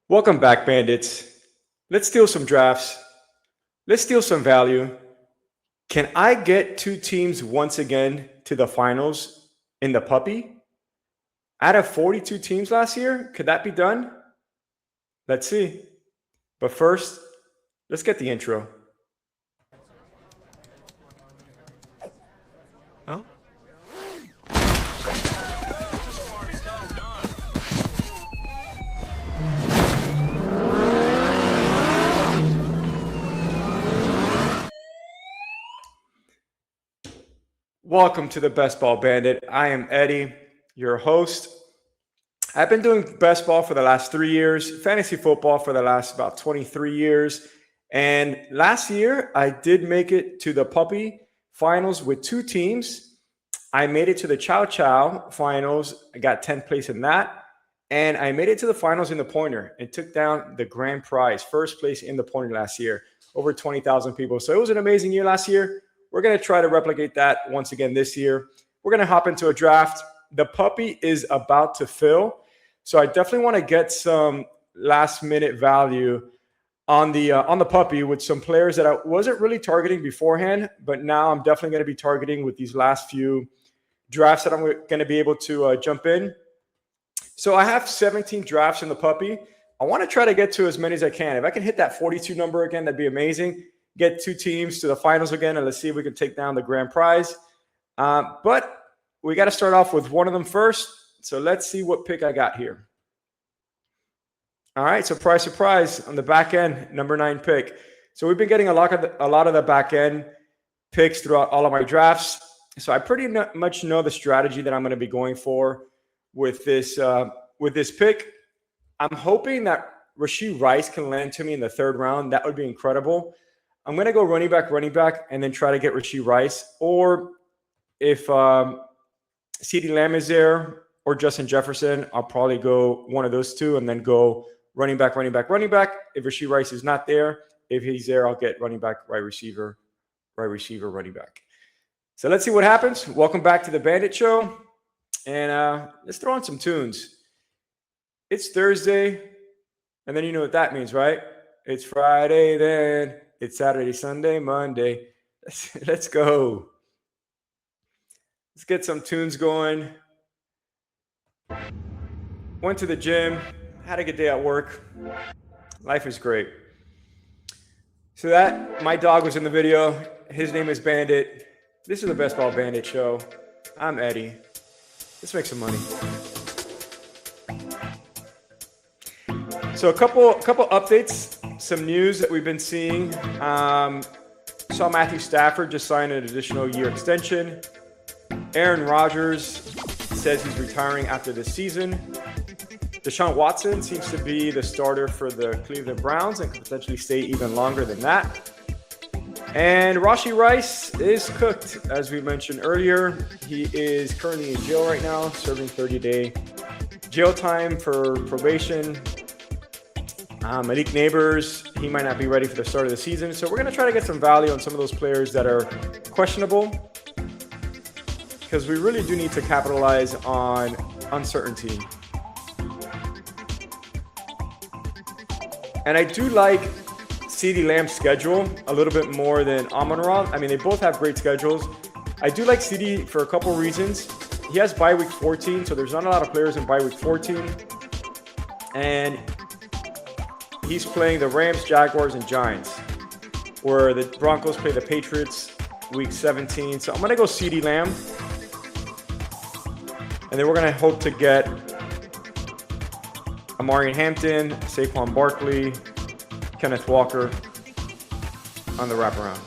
Welcome back, Bandits. Let's steal some drafts. Let's steal some value. Can I get two teams once again to the finals in the puppy? Out of 42 teams last year, could that be done? Let's see. But first, let's get the intro. Oh? Welcome to the Best Ball Bandit. I am Eddie, your host. I've been doing best ball for the last 3 years, fantasy football for the last about 23 years. And last year, I did make it to the puppy finals with two teams. I made it to the Chow Chow finals. I got 10th place in that. And I made it to the finals in the pointer and took down the grand prize, first place in the pointer last year, over 20,000 people. So it was an amazing year last year. We're going to try to replicate that once again this year. We're going to hop into a draft. The puppy is about to fill. So I definitely want to get some last minute value on the puppy with some players that I wasn't really targeting beforehand, but now I'm definitely going to be targeting with these last few drafts that I'm going to be able to jump in. So I have 17 drafts in the puppy. I want to try to get to as many as I can. If I can hit that 42 number again, that'd be amazing. Get two teams to the finals again, and let's see if we can take down the grand prize. But we got to start off with one of them first. So let's see what pick I got here. All right, surprise, surprise, on the back end, number 9 pick. So we've been getting a lot of the back end picks throughout all of my drafts. So I pretty much know the strategy that I'm going to be going for with this pick. I'm hoping that Rashee Rice can land to me in the 3rd round. That would be incredible. I'm going to go running back, and then try to get Rashee Rice. Or if CeeDee Lamb is there or Justin Jefferson, I'll probably go one of those two and then go running back. If Rashee Rice is not there, if he's there, I'll get running back, wide receiver, running back. So let's see what happens. Welcome back to the Bandit Show. And let's throw on some tunes. It's Thursday, and then you know what that means, right? It's Friday then. It's Saturday, Sunday, Monday. Let's go. Let's get some tunes going. Went to the gym. Had a good day at work. Life is great. So my dog was in the video. His name is Bandit. This is the Best Ball Bandit Show. I'm Eddie. Let's make some money. So a couple updates. Some news that we've been seeing. Saw Matthew Stafford just sign an additional year extension. Aaron Rodgers says he's retiring after this season. Deshaun Watson seems to be the starter for the Cleveland Browns and could potentially stay even longer than that. And Rashee Rice is cooked, as we mentioned earlier. He is currently in jail right now, serving 30-day jail time for probation. Malik Neighbors, he might not be ready for the start of the season. So we're going to try to get some value on some of those players that are questionable, because we really do need to capitalize on uncertainty. And I do like CeeDee Lamb's schedule a little bit more than Amon-Ra. I mean, they both have great schedules. I do like CeeDee for a couple reasons. He has bye week 14, so there's not a lot of players in bye week 14. And he's playing the Rams, Jaguars, and Giants, where the Broncos play the Patriots week 17. So I'm going to go CeeDee Lamb. And then we're going to hope to get Amari Hampton, Saquon Barkley, Kenneth Walker on the wraparound.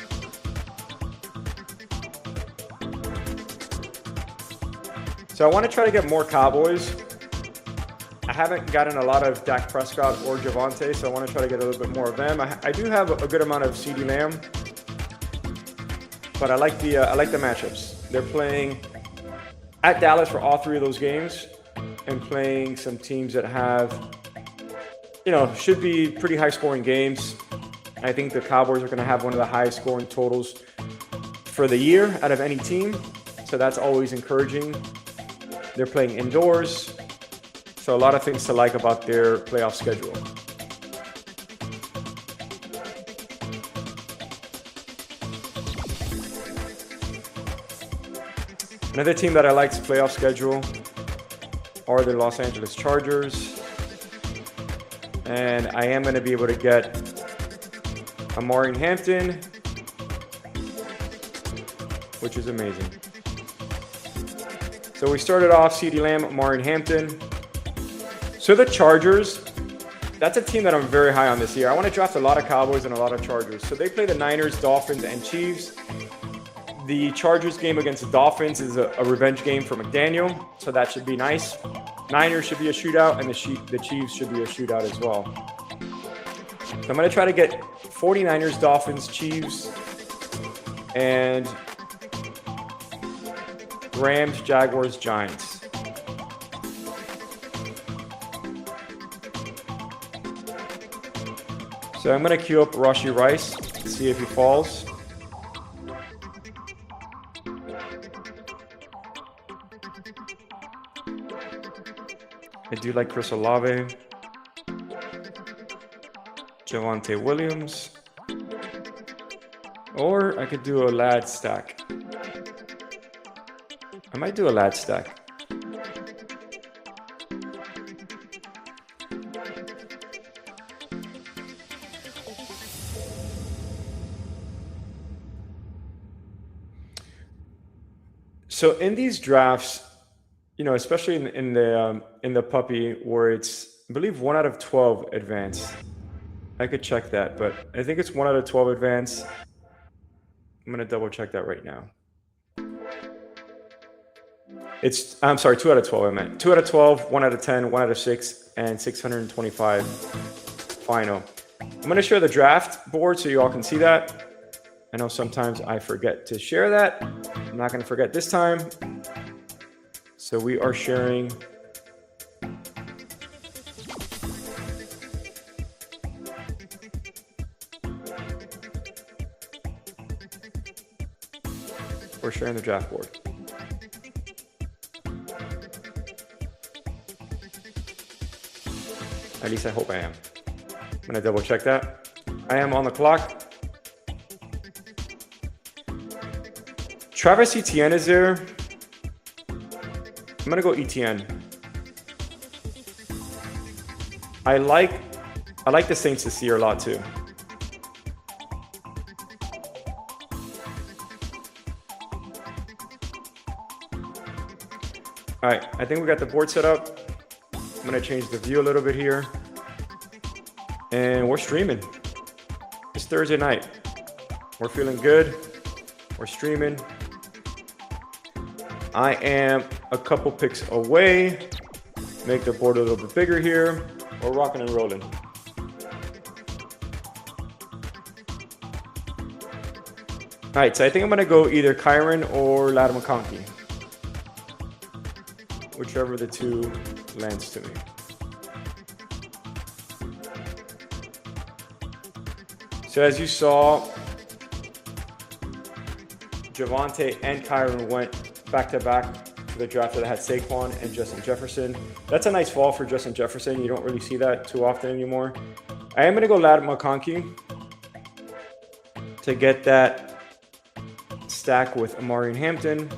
So I want to try to get more Cowboys. I haven't gotten a lot of Dak Prescott or Javonte, so I want to try to get a little bit more of them. I do have a good amount of CeeDee Lamb, but I like the matchups. They're playing at Dallas for all 3 of those games, and playing some teams that have, should be pretty high-scoring games. I think the Cowboys are going to have one of the highest scoring totals for the year out of any team, so that's always encouraging. They're playing indoors. So a lot of things to like about their playoff schedule. Another team that I like to playoff schedule are the Los Angeles Chargers. And I am going to be able to get Amari Hampton, which is amazing. So we started off CeeDee Lamb, Amari Hampton. So the Chargers, that's a team that I'm very high on this year. I want to draft a lot of Cowboys and a lot of Chargers. So they play the Niners, Dolphins, and Chiefs. The Chargers game against the Dolphins is a revenge game for McDaniel, so that should be nice. Niners should be a shootout, and the Chiefs should be a shootout as well. So I'm going to try to get 49ers, Dolphins, Chiefs, and Rams, Jaguars, Giants. So I'm going to queue up Rashee Rice, see if he falls. I do like Chris Olave, Javonte Williams, or I could do a lad stack. I might do a lad stack. So in these drafts, you know, especially in the puppy where it's, I believe, 1 out of 12 advance. I could check that, but I think it's 1 out of 12 advance. I'm gonna double check that right now. I'm sorry, 2 out of 12 I meant. 2 out of 12, 1 out of 10, 1 out of 6, and 625 final. I'm gonna share the draft board so you all can see that. I know sometimes I forget to share that. I'm not gonna forget this time. So we are sharing the draft board. At least I hope I am. I'm gonna double check that. I am on the clock. Travis Etienne is there. I'm gonna go Etienne. I like the Saints this year a lot too. All right, I think we got the board set up. I'm gonna change the view a little bit here. And we're streaming. It's Thursday night. We're feeling good. We're streaming. I am a couple picks away. Make the board a little bit bigger here. We're rocking and rolling. All right, so I think I'm gonna go either Kyren or Ladd McConkey. Whichever the two lands to me. So as you saw, Javonte and Kyren went back-to-back to the draft that had Saquon and Justin Jefferson. That's a nice fall for Justin Jefferson. You don't really see that too often anymore. I am going to go Ladd McConkey to get that stack with Amari Hampton.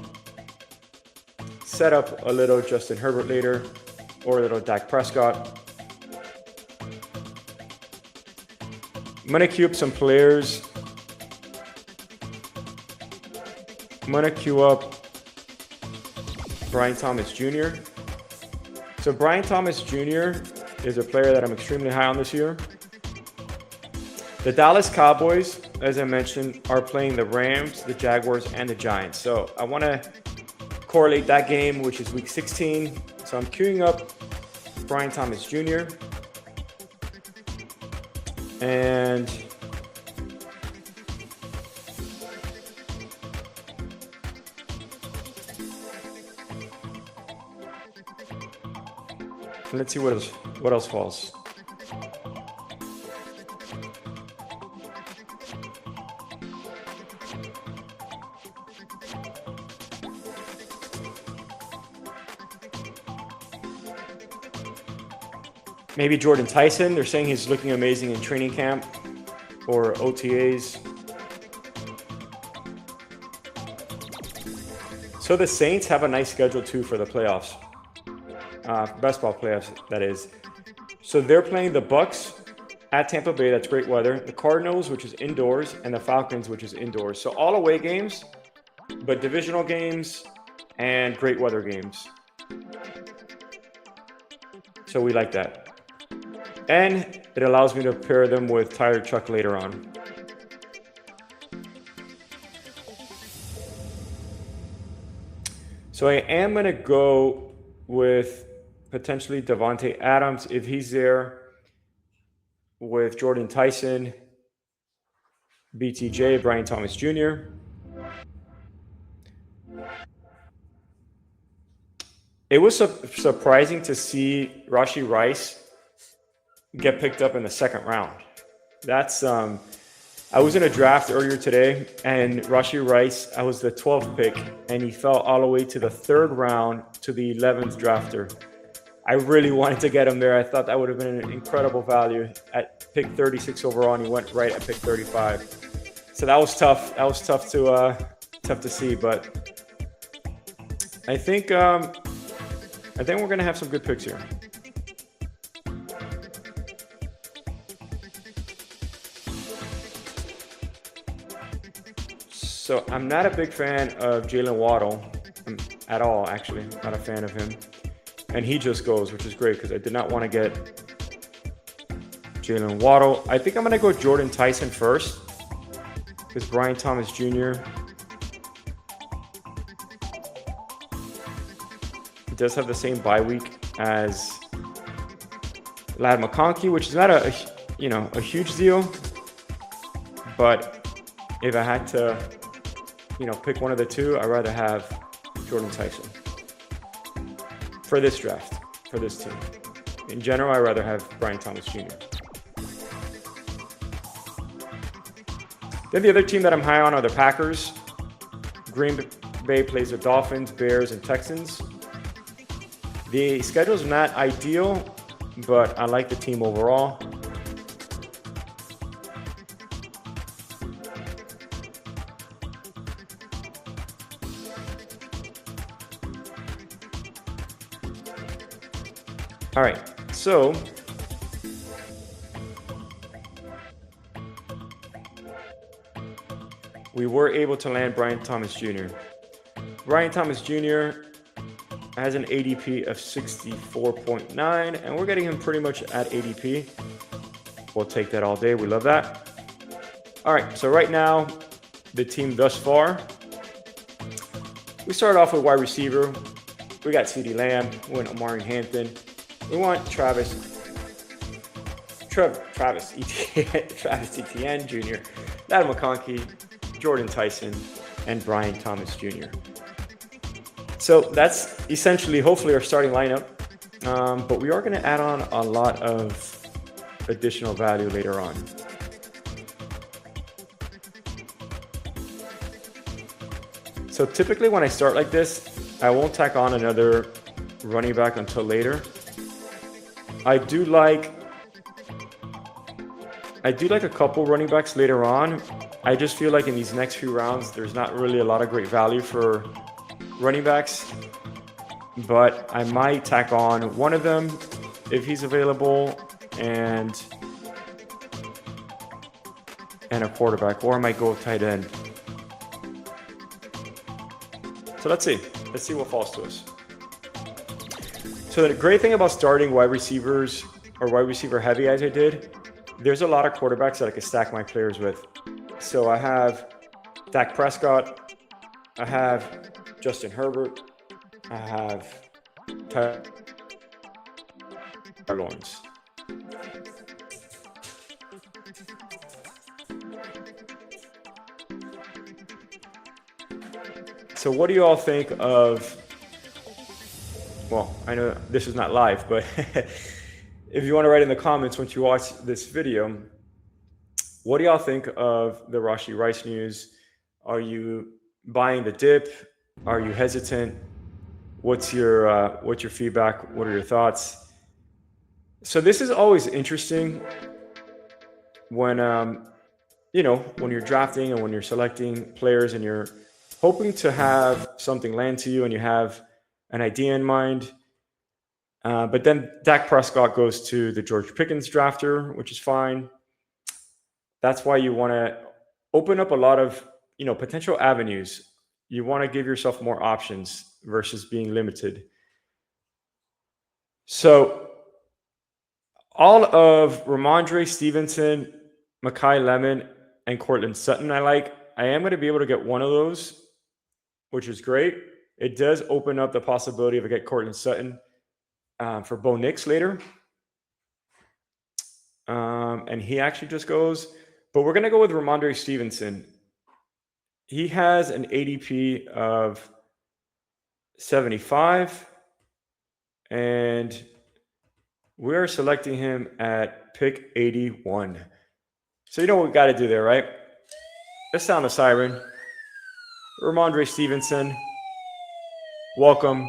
Set up a little Justin Herbert later or a little Dak Prescott. I'm going to queue up some players. I'm going to queue up Brian Thomas Jr. So Brian Thomas Jr. is a player that I'm extremely high on this year. The Dallas Cowboys, as I mentioned, are playing the Rams, the Jaguars, and the Giants. So I want to correlate that game, which is week 16. So I'm queuing up Brian Thomas Jr. And let's see what else falls. Maybe Jordan Tyson. They're saying he's looking amazing in training camp or OTAs. So the Saints have a nice schedule too for the playoffs, best ball playoffs, that is. So they're playing the Bucks at Tampa Bay. That's great weather. The Cardinals, which is indoors, and the Falcons, which is indoors. So all away games, but divisional games and great weather games. So we like that. And it allows me to pair them with Tyler Chuck later on. So I am going to go with potentially Davante Adams if he's there, with Jordan Tyson, BTJ, Brian Thomas Jr. It was surprising to see Rashee Rice get picked up in the second round. That's I was in a draft earlier today, and Rashee Rice, I was the 12th pick, and he fell all the way to the third round to the 11th drafter. I really wanted to get him there. I thought that would have been an incredible value at pick 36 overall, and he went right at pick 35. So that was tough. That was tough to see, but I think we're going to have some good picks here. So I'm not a big fan of Jalen Waddle at all, actually. Not a fan of him. And he just goes, which is great because I did not want to get Jalen Waddle. I think I'm going to go Jordan Tyson first because Brian Thomas Jr. does have the same bye week as Ladd McConkey, which is not a huge deal. But if I had to pick one of the two, I'd rather have Jordan Tyson for this draft, for this team. In general, I'd rather have Brian Thomas Jr. Then the other team that I'm high on are the Packers. Green Bay plays the Dolphins, Bears, and Texans. The schedule is not ideal, but I like the team overall. All right, so we were able to land Brian Thomas Jr. Brian Thomas Jr. has an ADP of 64.9, and we're getting him pretty much at ADP. We'll take that all day. We love that. All right, so right now, the team thus far, we started off with wide receiver. We got CeeDee Lamb, we went Omari Hampton. We want Travis Etienne Jr., Ladd McConkey, Jordan Tyson, and Brian Thomas Jr. So that's essentially, hopefully, our starting lineup. But we are going to add on a lot of additional value later on. So typically when I start like this, I won't tack on another running back until later. I do like a couple running backs later on. I just feel like in these next few rounds, there's not really a lot of great value for running backs, but I might tack on one of them if he's available and a quarterback, or I might go tight end. So let's see what falls to us. So the great thing about starting wide receivers or wide receiver heavy as I did, there's a lot of quarterbacks that I can stack my players with. So I have Dak Prescott, I have Justin Herbert, I have Tyler Lawrence. So what do you all think of, well, I know this is not live, but if you want to write in the comments once you watch this video, what do y'all think of the Rashee Rice news? Are you buying the dip? Are you hesitant? What's your feedback? What are your thoughts? So this is always interesting when when you're drafting and when you're selecting players in your hoping to have something land to you and you have an idea in mind. But then Dak Prescott goes to the George Pickens drafter, which is fine. That's why you want to open up a lot of, potential avenues. You want to give yourself more options versus being limited. So all of Ramondre Stevenson, Mekhi Lemon, and Courtland Sutton I like. I am going to be able to get one of those, which is great. It does open up the possibility of I get Courtland Sutton for Bo Nix later. And he actually just goes. But we're going to go with Ramondre Stevenson. He has an ADP of 75. And we're selecting him at pick 81. So you know what we got to do there, right? Let's sound the siren. Ramondre Stevenson, welcome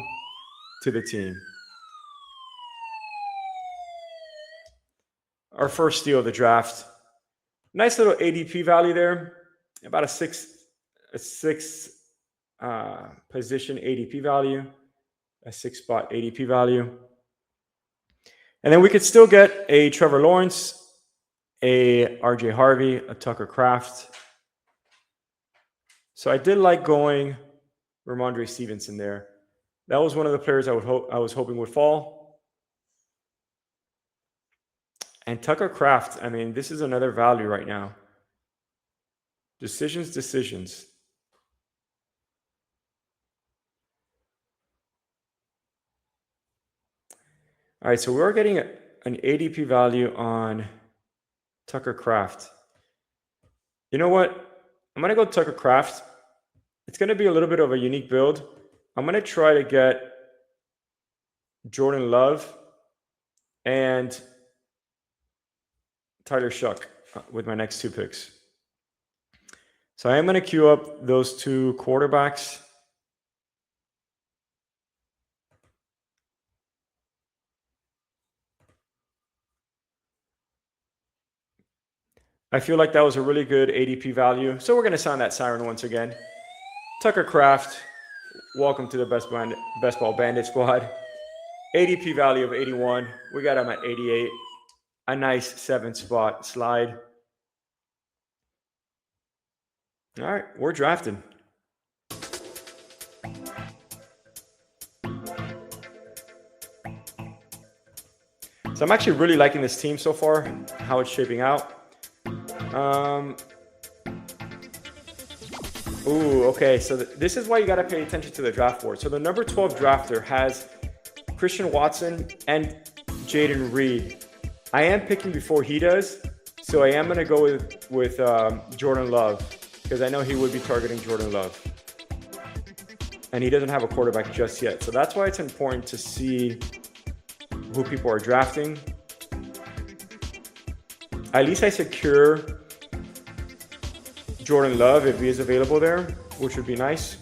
to the team. Our first steal of the draft. Nice little ADP value there. About a six position ADP value. A 6-spot ADP value. And then we could still get a Trevor Lawrence, a RJ Harvey, a Tucker Kraft. So I did like going Ramondre Stevenson there. That was one of the players I was hoping would fall. And Tucker Kraft, I mean, this is another value right now. Decisions. All right, so we're getting an ADP value on Tucker Kraft. You know what? I'm going to go Tucker Kraft. It's going to be a little bit of a unique build. I'm going to try to get Jordan Love and Tyler Shuck with my next two picks. So I am going to queue up those two quarterbacks. I feel like that was a really good ADP value. So we're going to sound that siren once again. Tucker Kraft, welcome to the Best Ball Bandit squad. ADP value of 81. We got him at 88. A nice 7-spot slide. All right, we're drafting. So I'm actually really liking this team so far, how it's shaping out. Okay. So this is why you got to pay attention to the draft board. So the number 12 drafter has Christian Watson and Jaden Reed. I am picking before he does, so I am going to go with Jordan Love because I know he would be targeting Jordan Love, and he doesn't have a quarterback just yet. So that's why it's important to see who people are drafting. At least I secure Jordan Love if he is available there, which would be nice.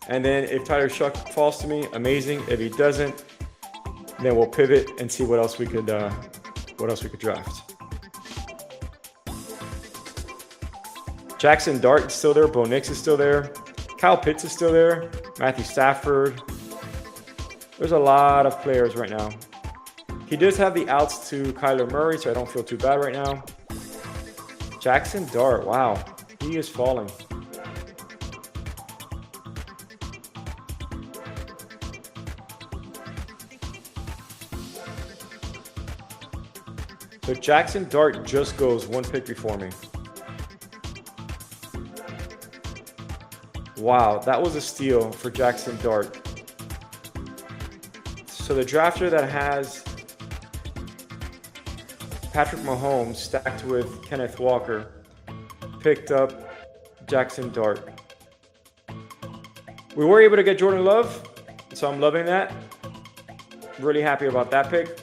And then if Tyler Shuck falls to me, amazing. If he doesn't, then we'll pivot and see what else we could draft. Jackson Dart is still there. Bo Nix is still there. Kyle Pitts is still there. Matthew Stafford. There's a lot of players right now. He does have the outs to Kyler Murray, so I don't feel too bad right now. Jackson Dart, wow, he is falling. So Jackson Dart just goes one pick before me. Wow, that was a steal for Jackson Dart. So the drafter that has Patrick Mahomes stacked with Kenneth Walker picked up Jackson Dart. We were able to get Jordan Love, so I'm loving that. Really happy about that pick.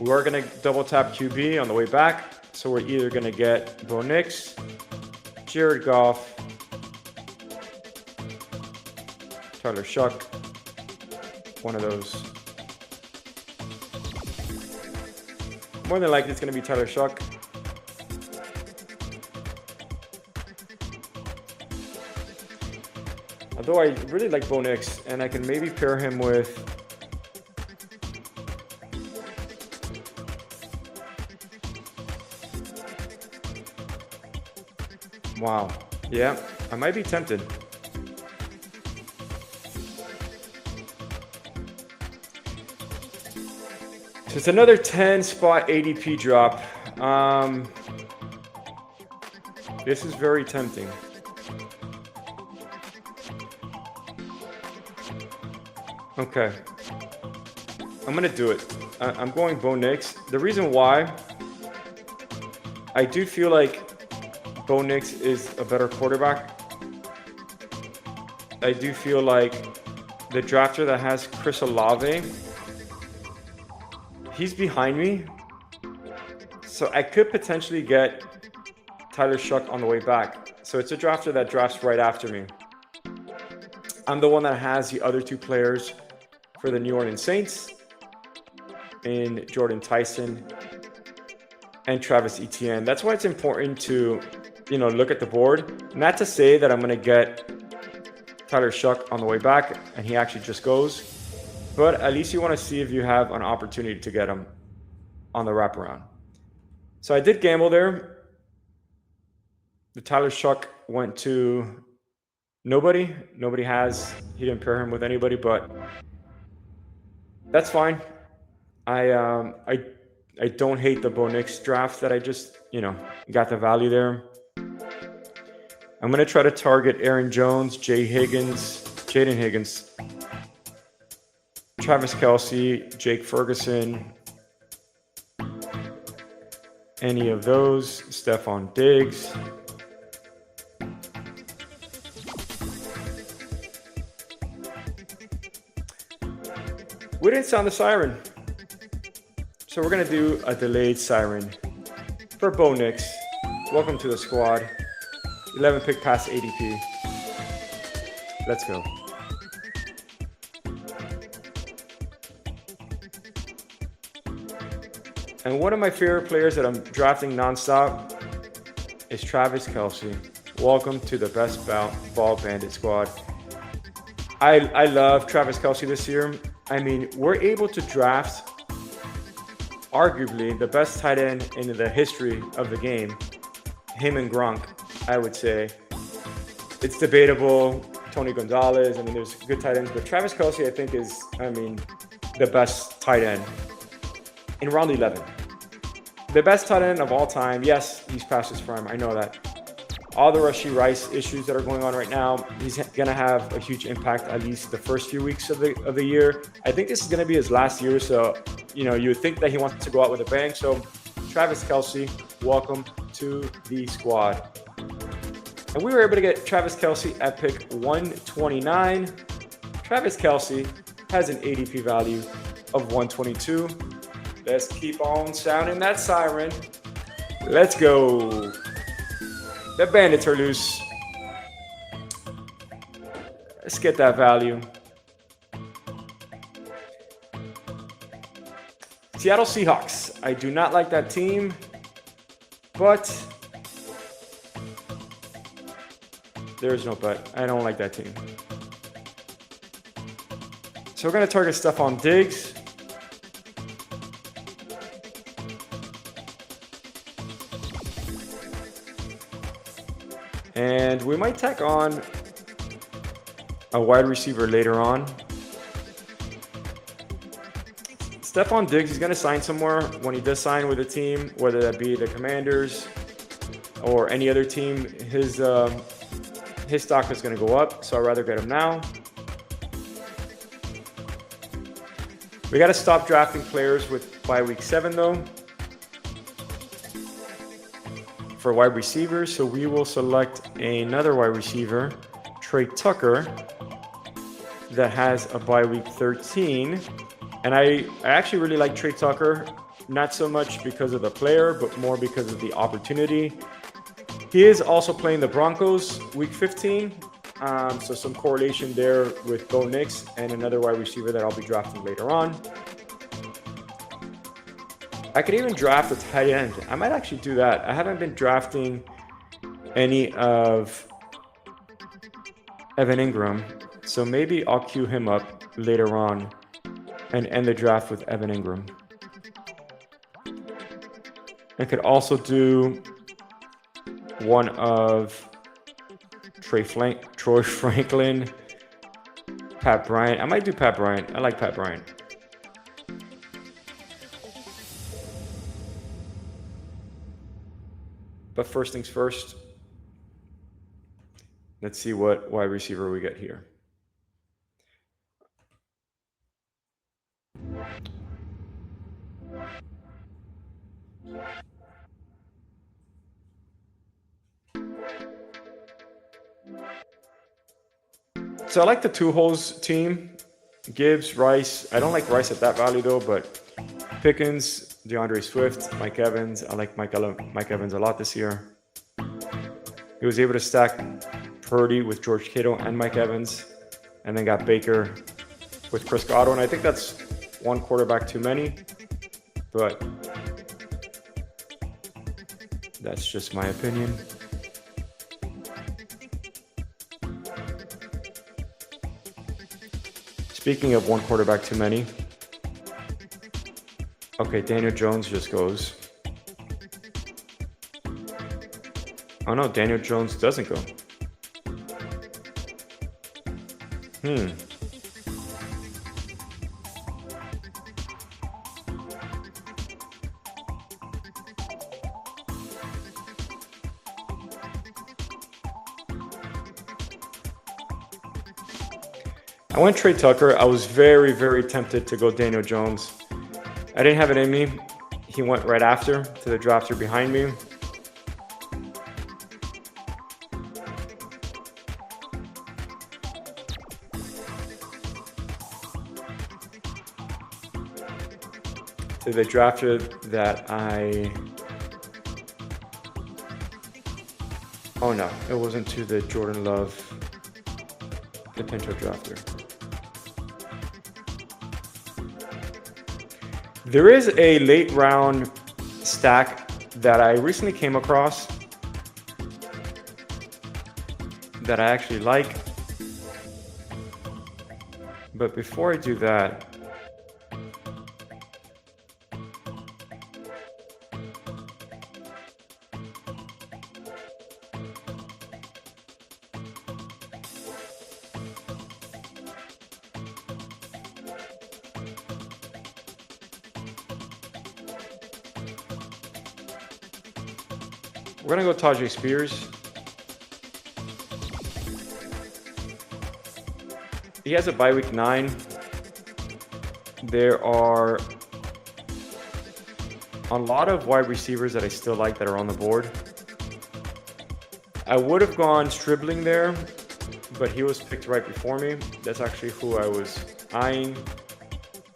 We are going to double tap QB on the way back, so we're either going to get Bo Nix, Jared Goff, Tyler Shuck, one of those. More than likely, it's going to be Tyler Shuck. Although I really like Bo Nix, and I can maybe pair him with... Wow. Yeah, I might be tempted. So it's another 10 spot ADP drop. This is very tempting. Okay. I'm going to do it. I'm going Bo Nix. The reason why, I do feel like Bo Nix is a better quarterback. I do feel like the drafter that has Chris Olave, he's behind me. So I could potentially get Tyler Shuck on the way back. So it's a drafter that drafts right after me. I'm the one that has the other two players for the New Orleans Saints in Jordan Tyson and Travis Etienne. That's why it's important to, look at the board. Not to say that I'm going to get Tyler Shuck on the way back and he actually just goes, but at least you want to see if you have an opportunity to get him on the wraparound. So I did gamble there. The Tyler Shuck went to nobody. Nobody has. He didn't pair him with anybody, but that's fine. I don't hate the Bo Nix draft that I just, got the value there. I'm going to try to target Aaron Jones, Jaden Higgins, Travis Kelce, Jake Ferguson, any of those, Stephon Diggs. We didn't sound the siren. So we're going to do a delayed siren for Bo Nix. Welcome to the squad. 11 pick pass ADP. Let's go. And one of my favorite players that I'm drafting nonstop is Travis Kelce. Welcome to the best ball bandit squad. I love Travis Kelce this year. I mean, we're able to draft arguably the best tight end in the history of the game. Him and Gronk, I would say. It's debatable. Tony Gonzalez, there's good tight ends, but Travis Kelce, I think, is, the best tight end in round 11. The best tight end of all time. Yes, he's past his prime. I know that. All the Rashee Rice issues that are going on right now, he's going to have a huge impact at least the first few weeks of the year. I think this is going to be his last year, so, you would think that he wants to go out with a bang. So, Travis Kelce, welcome to the squad. And we were able to get Travis Kelce at pick 129. Travis Kelce has an ADP value of 122. Let's keep on sounding that siren. Let's go. The bandits are loose. Let's get that value. Seattle Seahawks. I do not like that team, but there's no but. I don't like that team. So we're going to target Stephon Diggs. And we might tack on a wide receiver later on. Stephon Diggs is going to sign somewhere. When he does sign with a team, whether that be the Commanders or any other team, his stock is going to go up. So I'd rather get him now. We got to stop drafting players by week 7 though. For wide receivers, so we will select another wide receiver, Trey Tucker, that has a bye week 13. And I actually really like Trey Tucker, not so much because of the player, but more because of the opportunity. He is also playing the Broncos week 15, so some correlation there with Bo Nix and another wide receiver that I'll be drafting later on. I could even draft a tight end. I might actually do that. I haven't been drafting any of Evan Ingram So maybe I'll queue him up later on and end the draft with Evan Ingram. I could also do one of Troy Franklin, Pat Bryant. I might do Pat Bryant. I like Pat Bryant. But first things first, let's see what wide receiver we get here. So I like the two holes team. Gibbs, Rice. I don't like Rice at that value though, but Pickens, DeAndre Swift, Mike Evans. I like Mike Evans a lot this year. He was able to stack Purdy with George Kittle and Mike Evans, and then got Baker with Chris Godwin. And I think that's one quarterback too many, but that's just my opinion. Speaking of one quarterback too many, okay, Daniel Jones just goes. Oh no, Daniel Jones doesn't go. I went Trey Tucker. I was very, very tempted to go Daniel Jones. I didn't have it in me. He went right after to the drafter behind me. To the drafter that oh no, it wasn't to the Jordan Love potential drafter. There is a late round stack that I recently came across that I actually like. But before I do that, we're going to go Tyjae Spears. He has a bye week 9. There are a lot of wide receivers that I still like that are on the board. I would have gone Stribling there, but he was picked right before me. That's actually who I was eyeing.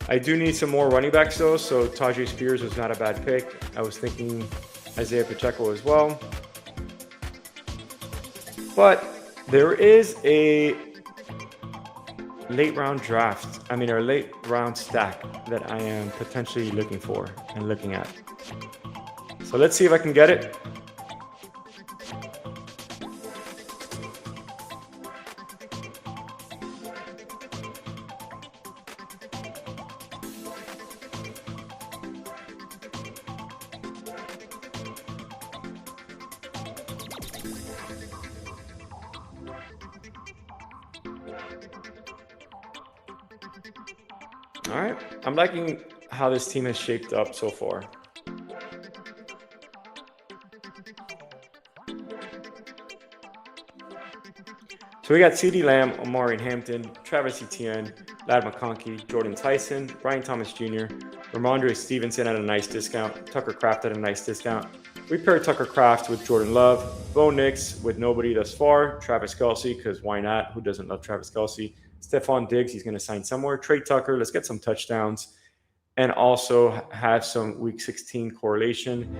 I do need some more running backs though, so Tyjae Spears was not a bad pick. I was thinking Isaiah Pacheco as well. But there is a late round stack that I am potentially looking for and looking at. So let's see if I can get it. All right, I'm liking how this team has shaped up so far. So we got CeeDee Lamb, Omari Hampton, Travis Etienne, Ladd McConkey, Jordan Tyson, Brian Thomas Jr., Ramondre Stevenson at a nice discount, Tucker Kraft at a nice discount. We paired Tucker Kraft with Jordan Love, Bo Nix with nobody thus far, Travis Kelce, because why not? Who doesn't love Travis Kelce? Stephon Diggs, he's going to sign somewhere. Trey Tucker, let's get some touchdowns. And also have some Week 16 correlation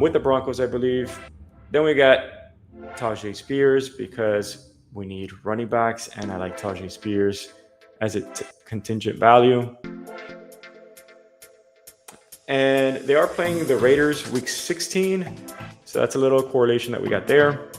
with the Broncos, I believe. Then we got Tyjae Spears because we need running backs, and I like Tyjae Spears as a contingent value. And they are playing the Raiders Week 16, so that's a little correlation that we got there.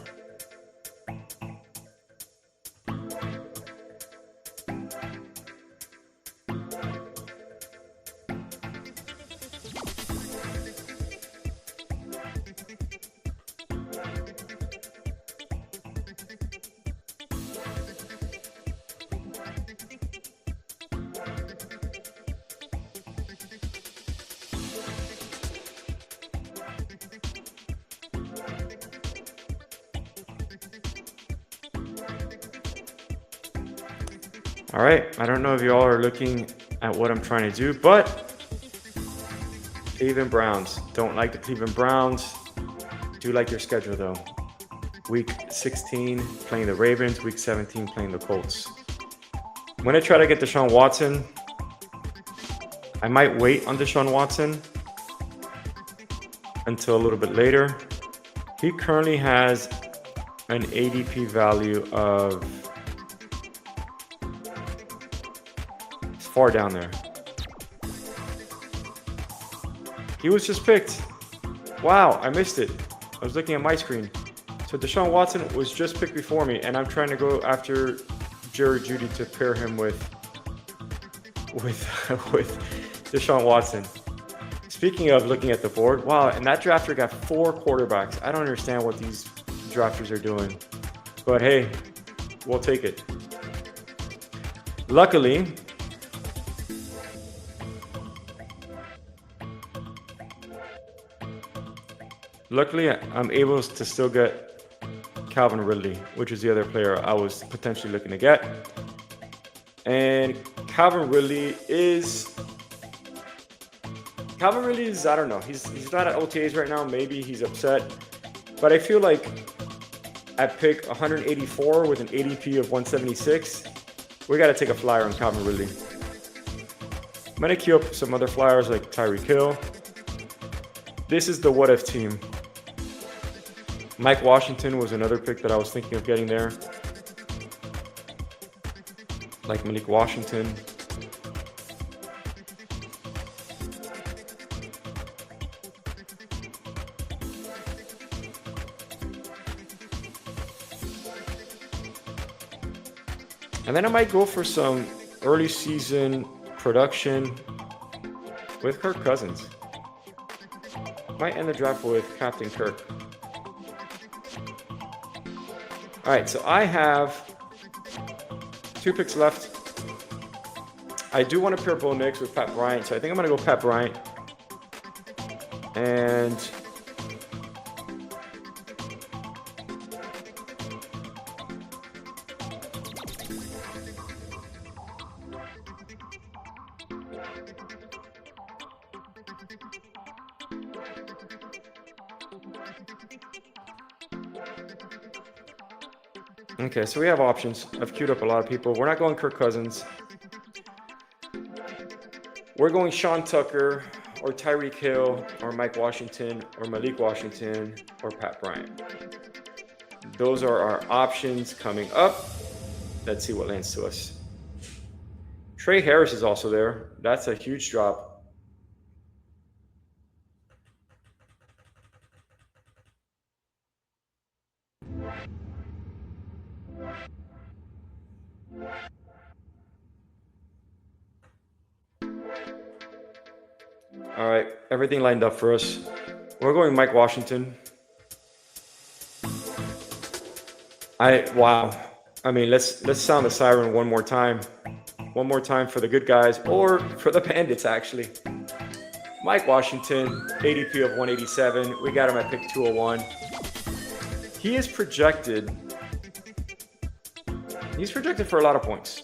All right, I don't know if y'all are looking at what I'm trying to do, but Cleveland Browns. Don't like the Cleveland Browns. Do like their schedule though. Week 16 playing the Ravens, week 17 playing the Colts. I'm gonna try to get Deshaun Watson. I might wait on Deshaun Watson until a little bit later. He currently has an ADP value of, it's far down there. He was just picked. Wow, I missed it. I was looking at my screen. So Deshaun Watson was just picked before me, and I'm trying to go after Jerry Jeudy to pair him with Deshaun Watson. Speaking of looking at the board, wow, and that drafter got 4 quarterbacks. I don't understand what these drafters are doing, but hey, we'll take it. Luckily, I'm able to still get Calvin Ridley, which is the other player I was potentially looking to get. And Calvin Ridley is, I don't know, he's not at OTAs right now. Maybe he's upset, but I feel like at pick 184 with an ADP of 176, we got to take a flyer on Calvin Ridley. I'm going to queue up some other flyers like Tyreek Hill. This is the what if team. Mike Washington was another pick that I was thinking of getting there. Like Malik Washington. And then I might go for some early season production with Kirk Cousins. Might end the draft with Captain Kirk. All right, so I have 2 picks left. I do want to pair Bo Nix with Pat Bryant, so I think I'm going to go Pat Bryant. And okay, so we have options. I've queued up a lot of people. We're not going Kirk Cousins. We're going Sean Tucker or Tyreek Hill or Mike Washington or Malik Washington or Pat Bryant. Those are our options coming up. Let's see what lands to us. Trey Harris is also there. That's a huge drop. All right, everything lined up for us. We're going Mike Washington. Wow. I mean, let's sound the siren one more time. One more time for the good guys, or for the bandits, actually. Mike Washington, ADP of 187. We got him at pick 201. He is projected. He's projected for a lot of points.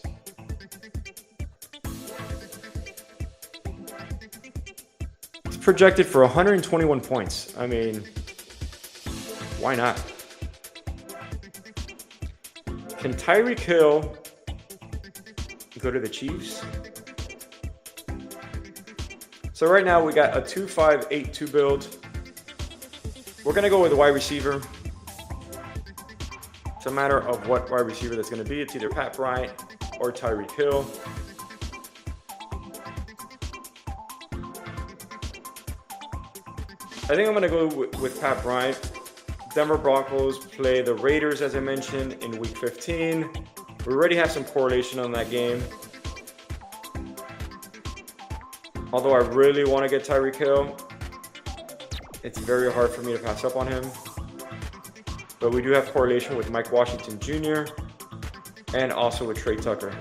He's projected for 121 points. I mean, why not? Can Tyreek Hill go to the Chiefs? So right now we got a 2-5-8-2 build. We're going to go with a wide receiver. It's a matter of what wide receiver that's going to be. It's either Pat Bryant or Tyreek Hill. I think I'm going to go with Pat Bryant. Denver Broncos play the Raiders, as I mentioned, in week 15. We already have some correlation on that game. Although I really want to get Tyreek Hill, it's very hard for me to pass up on him. But we do have correlation with Mike Washington Jr. and also with Trey Tucker.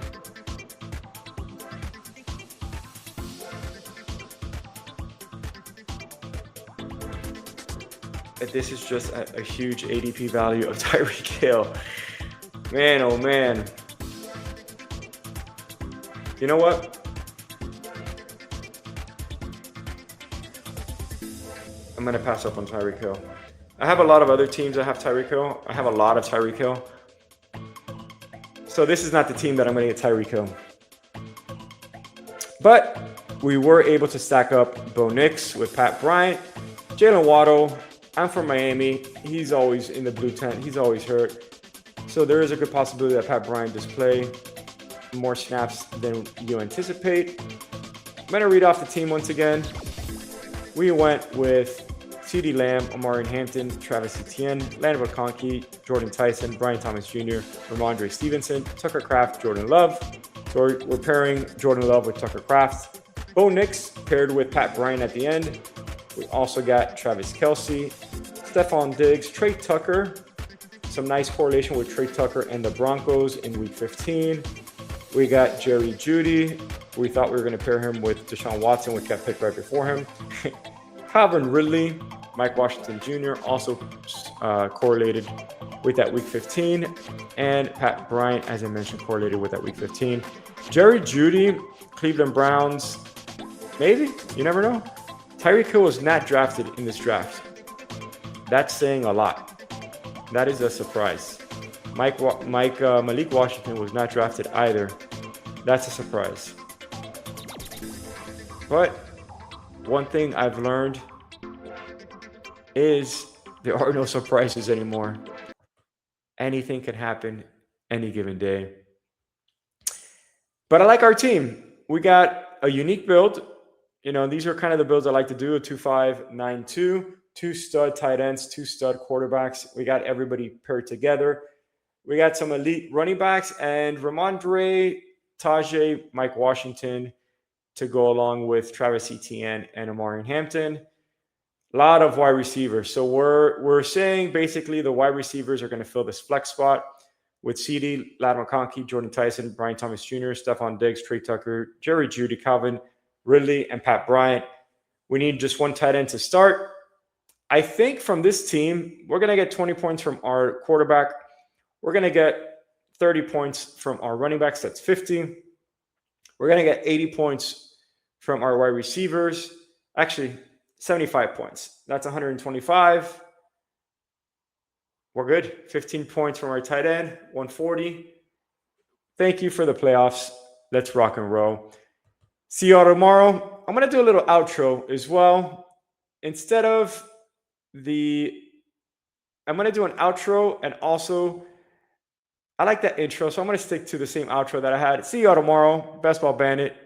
This is just a huge ADP value of Tyreek Hill. Man, oh man. You know what? I'm going to pass up on Tyreek Hill. I have a lot of other teams that have Tyreek Hill. I have a lot of Tyreek Hill. So this is not the team that I'm going to get Tyreek Hill. But we were able to stack up Bo Nix with Pat Bryant. Jalen Waddle, I'm from Miami. He's always in the blue tent. He's always hurt. So there is a good possibility that Pat Bryant does play more snaps than you anticipate. I'm going to read off the team once again. We went with CeeDee Lamb, Omarion Hampton, Travis Etienne, Landon McConkey, Jordan Tyson, Brian Thomas Jr., Ramondre Stevenson, Tucker Kraft, Jordan Love. So we're pairing Jordan Love with Tucker Kraft. Bo Nix paired with Pat Bryant at the end. We also got Travis Kelce, Stephon Diggs, Trey Tucker. Some nice correlation with Trey Tucker and the Broncos in Week 15. We got Jerry Jeudy. We thought we were going to pair him with Deshaun Watson, which got picked right before him. Calvin Ridley, Mike Washington Jr. also correlated with that Week 15. And Pat Bryant, as I mentioned, correlated with that Week 15. Jerry Jeudy, Cleveland Browns, maybe? You never know. Tyreek Hill was not drafted in this draft. That's saying a lot. That is a surprise. Malik Washington was not drafted either. That's a surprise. But one thing I've learned is there are no surprises anymore. Anything can happen any given day. But I like our team. We got a unique build. You know, these are kind of the builds I like to do, a 2-5-9-2, 2 stud tight ends, 2 stud quarterbacks. We got everybody paired together. We got some elite running backs and Ramondre, Tajay, Mike Washington to go along with Travis Etienne and Omarion Hampton. A lot of wide receivers. So we're saying basically the wide receivers are going to fill this flex spot with CeeDee, Ladd McConkey, Jordan Tyson, Brian Thomas Jr., Stephon Diggs, Trey Tucker, Jerry Jeudy, Calvin Ridley, and Pat Bryant. We need just one tight end to start. I think from this team, we're going to get 20 points from our quarterback. We're going to get 30 points from our running backs. That's 50. We're going to get 80 points from our wide receivers. Actually, 75 points. That's 125. We're good. 15 points from our tight end, 140. Thank you for the playoffs. Let's rock and roll. See you all tomorrow. I'm going to do a little outro as well. Instead of I'm going to do an outro, and also I like that intro, so I'm going to stick to the same outro that I had. See you all tomorrow. Best Ball Bandit.